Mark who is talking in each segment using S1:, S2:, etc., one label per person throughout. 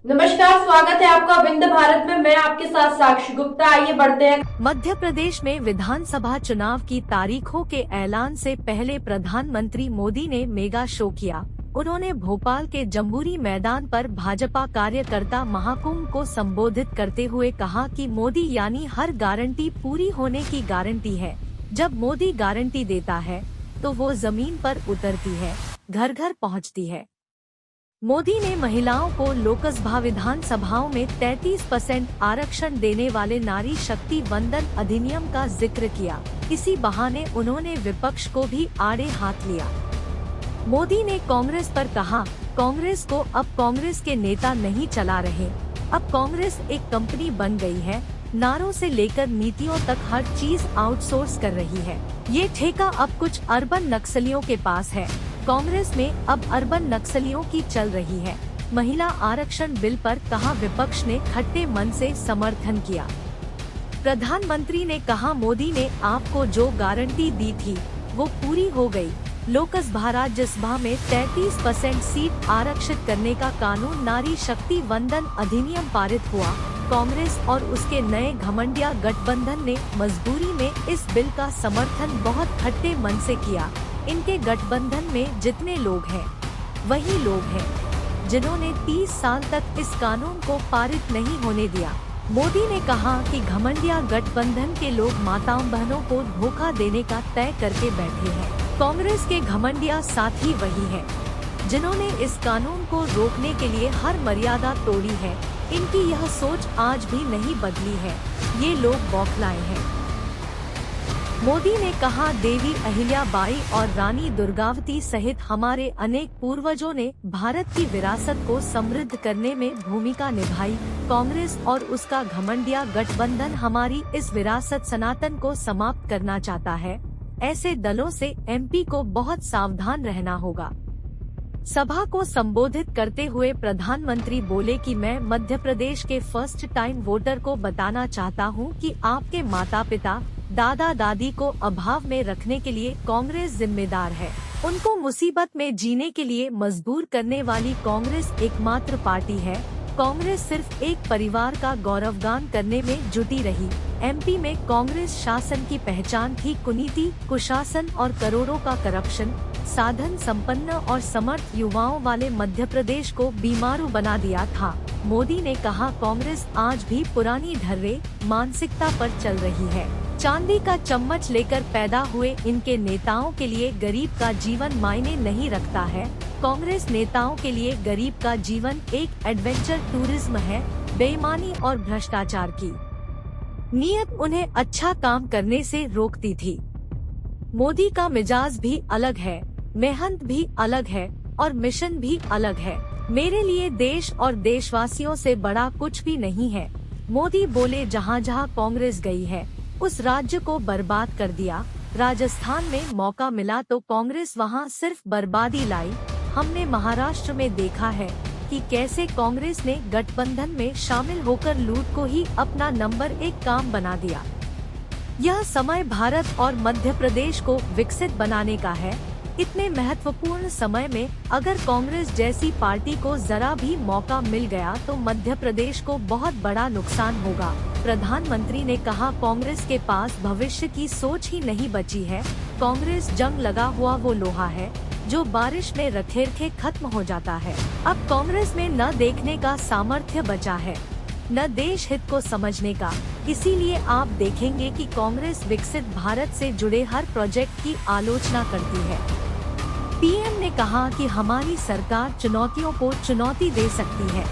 S1: नमस्कार, स्वागत है आपका विंध्य भारत में। मैं आपके साथ साक्षी गुप्ता। आइए बढ़ते हैं।
S2: मध्य प्रदेश में विधानसभा चुनाव की तारीखों के ऐलान से पहले प्रधानमंत्री मोदी ने मेगा शो किया। उन्होंने भोपाल के जम्बूरी मैदान पर भाजपा कार्यकर्ता महाकुंभ को संबोधित करते हुए कहा कि मोदी यानी हर गारंटी पूरी होने की गारंटी है। जब मोदी गारंटी देता है तो वो जमीन पर उतरती है, घर घर पहुंचती है। मोदी ने महिलाओं को लोकसभा विधानसभाओं में 33% आरक्षण देने वाले नारी शक्ति वंदन अधिनियम का जिक्र किया। इसी बहाने उन्होंने विपक्ष को भी आड़े हाथ लिया। मोदी ने कांग्रेस पर कहा, कांग्रेस को अब कांग्रेस के नेता नहीं चला रहे, अब कांग्रेस एक कंपनी बन गई है। नारों से लेकर नीतियों तक हर चीज आउटसोर्स कर रही है। ये ठेका अब कुछ अर्बन नक्सलियों के पास है। कांग्रेस में अब अर्बन नक्सलियों की चल रही है। महिला आरक्षण बिल पर कहा, विपक्ष ने खट्टे मन से समर्थन किया। प्रधानमंत्री ने कहा, मोदी ने आपको जो गारंटी दी थी वो पूरी हो गई। लोकसभा राज्यसभा में 33% सीट आरक्षित करने का कानून नारी शक्ति वंदन अधिनियम पारित हुआ। कांग्रेस और उसके नए घमंडिया गठबंधन ने मजबूरी में इस बिल का समर्थन बहुत खट्टे मन से किया। इनके गठबंधन में जितने लोग हैं वही लोग हैं जिन्होंने 30 साल तक इस कानून को पारित नहीं होने दिया। मोदी ने कहा कि घमंडिया गठबंधन के लोग माताओं बहनों को धोखा देने का तय करके बैठे हैं। कांग्रेस के घमंडिया साथी वही हैं जिन्होंने इस कानून को रोकने के लिए हर मर्यादा तोड़ी है। इनकी यह सोच आज भी नहीं बदली है। ये लोग बौखलाए हैं। मोदी ने कहा, देवी अहिल्याबाई और रानी दुर्गावती सहित हमारे अनेक पूर्वजों ने भारत की विरासत को समृद्ध करने में भूमिका निभाई। कांग्रेस और उसका घमंडिया गठबंधन हमारी इस विरासत सनातन को समाप्त करना चाहता है। ऐसे दलों से एमपी को बहुत सावधान रहना होगा। सभा को संबोधित करते हुए प्रधानमंत्री बोले कि मैं मध्य प्रदेश के फर्स्ट टाइम वोटर को बताना चाहता हूं कि आपके माता पिता दादा दादी को अभाव में रखने के लिए कांग्रेस जिम्मेदार है। उनको मुसीबत में जीने के लिए मजबूर करने वाली कांग्रेस एकमात्र पार्टी है। कांग्रेस सिर्फ एक परिवार का गौरवगान करने में जुटी रही। एमपी में कांग्रेस शासन की पहचान थी कुनीति, कुशासन और करोड़ों का करप्शन। साधन संपन्न और समर्थ युवाओं वाले मध्य प्रदेश को बीमारू बना दिया था। मोदी ने कहा, कांग्रेस आज भी पुरानी ढर्रे मानसिकता पर चल रही है। चांदी का चम्मच लेकर पैदा हुए इनके नेताओं के लिए गरीब का जीवन मायने नहीं रखता है। कांग्रेस नेताओं के लिए गरीब का जीवन एक एडवेंचर टूरिज्म है। बेईमानी और भ्रष्टाचार की नीयत उन्हें अच्छा काम करने से रोकती थी। मोदी का मिजाज भी अलग है, मेहनत भी अलग है और मिशन भी अलग है। मेरे लिए देश और देशवासियों से बड़ा कुछ भी नहीं है। मोदी बोले, जहाँ जहाँ कांग्रेस गई है उस राज्य को बर्बाद कर दिया। राजस्थान में मौका मिला तो कांग्रेस वहाँ सिर्फ बर्बादी लाई। हमने महाराष्ट्र में देखा है कि कैसे कांग्रेस ने गठबंधन में शामिल होकर लूट को ही अपना नंबर 1 काम बना दिया। यह समय भारत और मध्य प्रदेश को विकसित बनाने का है। इतने महत्वपूर्ण समय में अगर कांग्रेस जैसी पार्टी को जरा भी मौका मिल गया तो मध्य प्रदेश को बहुत बड़ा नुकसान होगा। प्रधानमंत्री ने कहा, कांग्रेस के पास भविष्य की सोच ही नहीं बची है। कांग्रेस जंग लगा हुआ वो लोहा है जो बारिश में रखेरखे खत्म हो जाता है। अब कांग्रेस में न देखने का सामर्थ्य बचा है, न देश हित को समझने का। इसीलिए आप देखेंगे कि कांग्रेस विकसित भारत से जुड़े हर प्रोजेक्ट की आलोचना करती है। पीएम ने कहा कि हमारी सरकार चुनौतियों को चुनौती दे सकती है।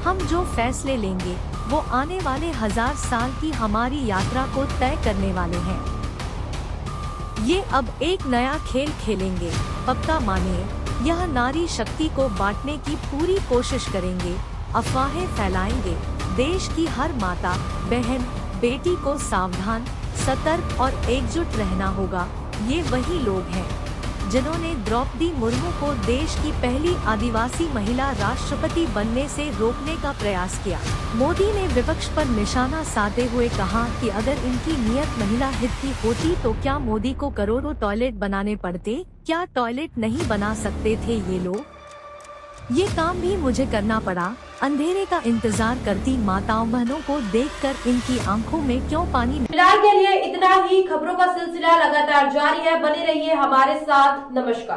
S2: हम जो फैसले लेंगे वो आने वाले 1000 साल की हमारी यात्रा को तय करने वाले हैं। ये अब एक नया खेल खेलेंगे, पक्का मानिए। यह नारी शक्ति को बांटने की पूरी कोशिश करेंगे, अफवाहें फैलाएंगे। देश की हर माता, बहन, बेटी को सावधान, सतर्क और एकजुट रहना होगा। ये वही लोग हैं जिन्होंने द्रौपदी मुर्मू को देश की पहली आदिवासी महिला राष्ट्रपति बनने से रोकने का प्रयास किया। मोदी ने विपक्ष पर निशाना साधते हुए कहा कि अगर इनकी नीयत महिला हित की होती तो क्या मोदी को करोड़ों टॉयलेट बनाने पड़ते? क्या टॉयलेट नहीं बना सकते थे ये लोग? ये काम भी मुझे करना पड़ा। अंधेरे का इंतजार करती माताओं बहनों को देखकर इनकी आंखों में क्यों पानी।
S1: फिलहाल के लिए इतना ही। खबरों का सिलसिला लगातार जारी है, बने रहिए हमारे साथ। नमस्कार।